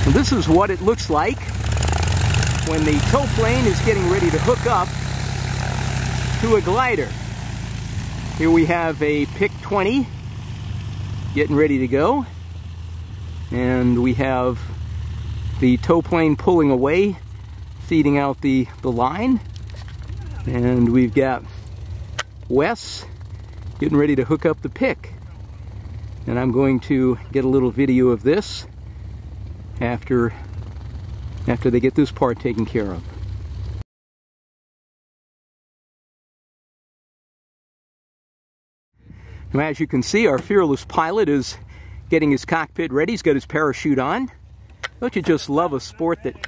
And this is what it looks like when the tow plane is getting ready to hook up to a glider. Here we have a Pick 20 getting ready to go, and we have the tow plane pulling away, feeding out the line, and we've got Wes getting ready to hook up the pick. And I'm going to get a little video of this after they get this part taken care of. Now, as you can see, our fearless pilot is getting his cockpit ready. He's got his parachute on. Don't you just love a sport that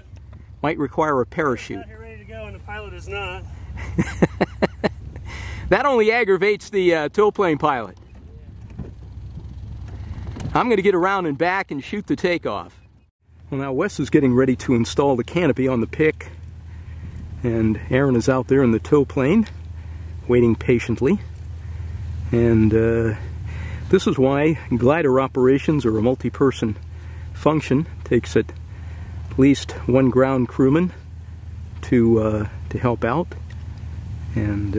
might require a parachute? Out here ready to go, and the pilot is not. That only aggravates the tow plane pilot. I'm going to get around and back and shoot the takeoff. Well, now Wes is getting ready to install the canopy on the pick, and Aaron is out there in the tow plane waiting patiently. And this is why glider operations are a multi-person function. It takes at least one ground crewman to help out, and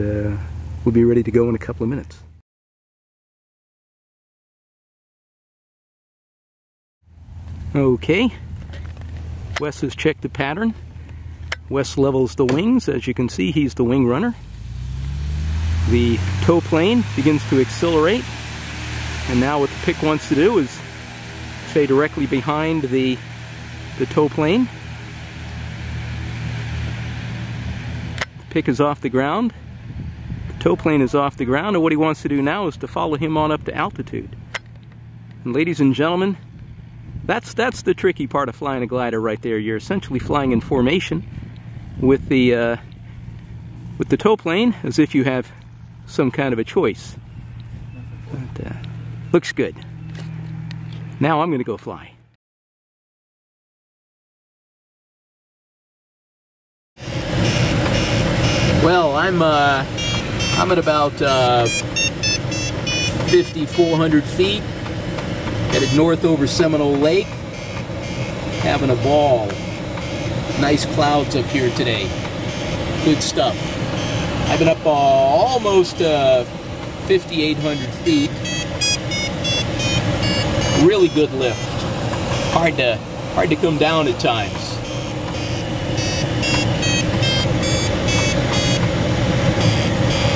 we'll be ready to go in a couple of minutes. Okay, Wes has checked the pattern. Wes levels the wings. As you can see, he's the wing runner. The tow plane begins to accelerate, and now what the pick wants to do is stay directly behind the tow plane. The pick is off the ground. The tow plane is off the ground, and what he wants to do now is to follow him on up to altitude. And ladies and gentlemen, that's the tricky part of flying a glider right there. You're essentially flying in formation with the tow plane as if you have some kind of a choice. But, looks good. Now I'm going to go fly. Well, I'm at about 5,400 feet, headed north over Seminole Lake, having a ball. Nice clouds up here today. Good stuff. I've been up almost 5,800 feet. Really good lift. Hard to come down at times.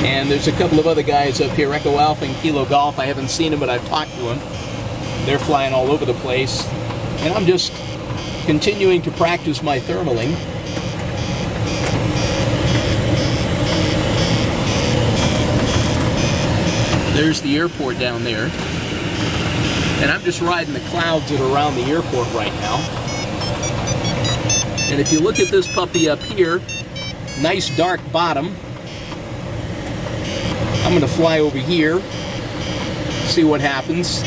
And there's a couple of other guys up here, Echo Alpha and Kilo Golf. I haven't seen them, but I've talked to them. They're flying all over the place. And I'm just continuing to practice my thermaling. There's the airport down there. And I'm just riding the clouds that are around the airport right now. And if you look at this puppy up here, nice dark bottom. I'm going to fly over here, see what happens.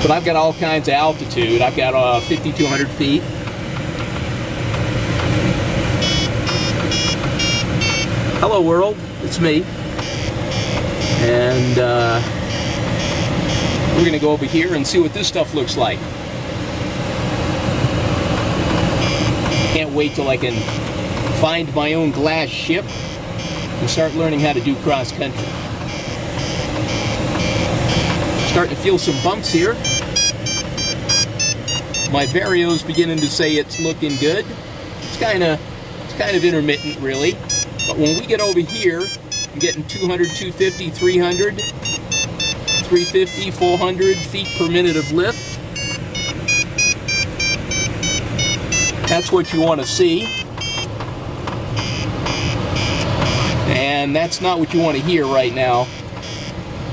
But I've got all kinds of altitude. I've got 5,200 feet. Hello world, it's me. And we're going to go over here and see what this stuff looks like. Can't wait till I can find my own glass ship and start learning how to do cross country. Starting to feel some bumps here. My vario's beginning to say it's looking good. It's kind of intermittent, really. But when we get over here, I'm getting 200, 250, 300, 350, 400 feet per minute of lift. That's what you want to see. And that's not what you want to hear right now.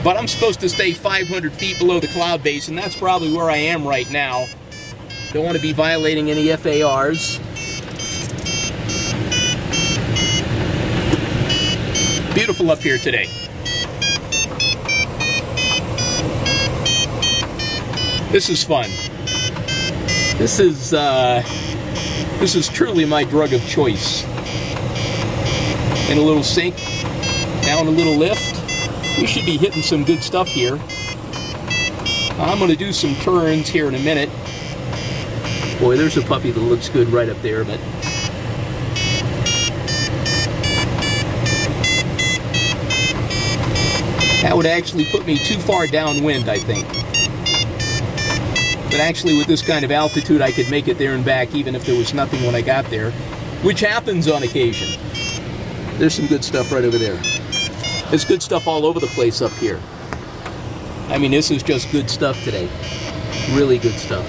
But I'm supposed to stay 500 feet below the cloud base, and that's probably where I am right now. Don't want to be violating any FARs. Beautiful up here today. This is fun. This is truly my drug of choice. In a little sink, down a little lift. We should be hitting some good stuff here. I'm going to do some turns here in a minute. Boy, there's a puppy that looks good right up there, but that would actually put me too far downwind, I think. But actually, with this kind of altitude, I could make it there and back even if there was nothing when I got there, which happens on occasion. There's some good stuff right over there. There's good stuff all over the place up here. I mean, this is just good stuff today. Really good stuff.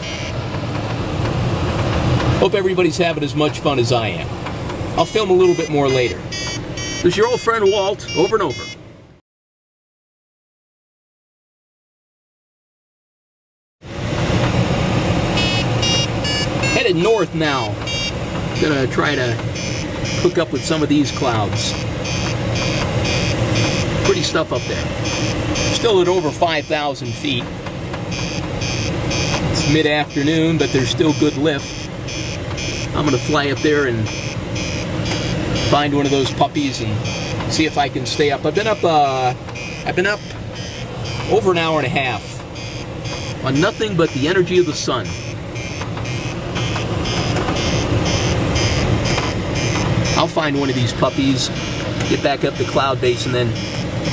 Hope everybody's having as much fun as I am. I'll film a little bit more later. This is your old friend Walt, over and over. Headed north now. Gonna try to hook up with some of these clouds. Pretty stuff up there. Still at over 5,000 feet. It's mid-afternoon, but there's still good lift. I'm gonna fly up there and find one of those puppies and see if I can stay up. I've been up over an hour and a half on nothing but the energy of the sun. I'll find one of these puppies, get back up the cloud base, and then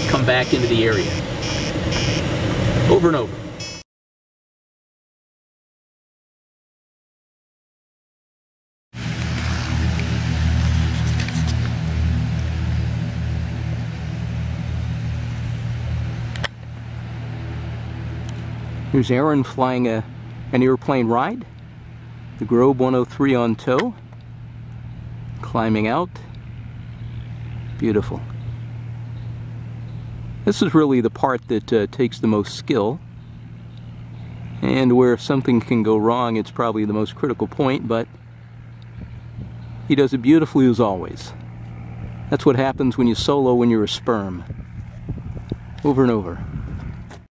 come back into the area. Over and over. Here's Aaron flying an airplane ride. The Grove 103 on tow. Climbing out. Beautiful. This is really the part that takes the most skill, and where if something can go wrong, it's probably the most critical point, but he does it beautifully as always. That's what happens when you solo when you're a sperm. Over and over.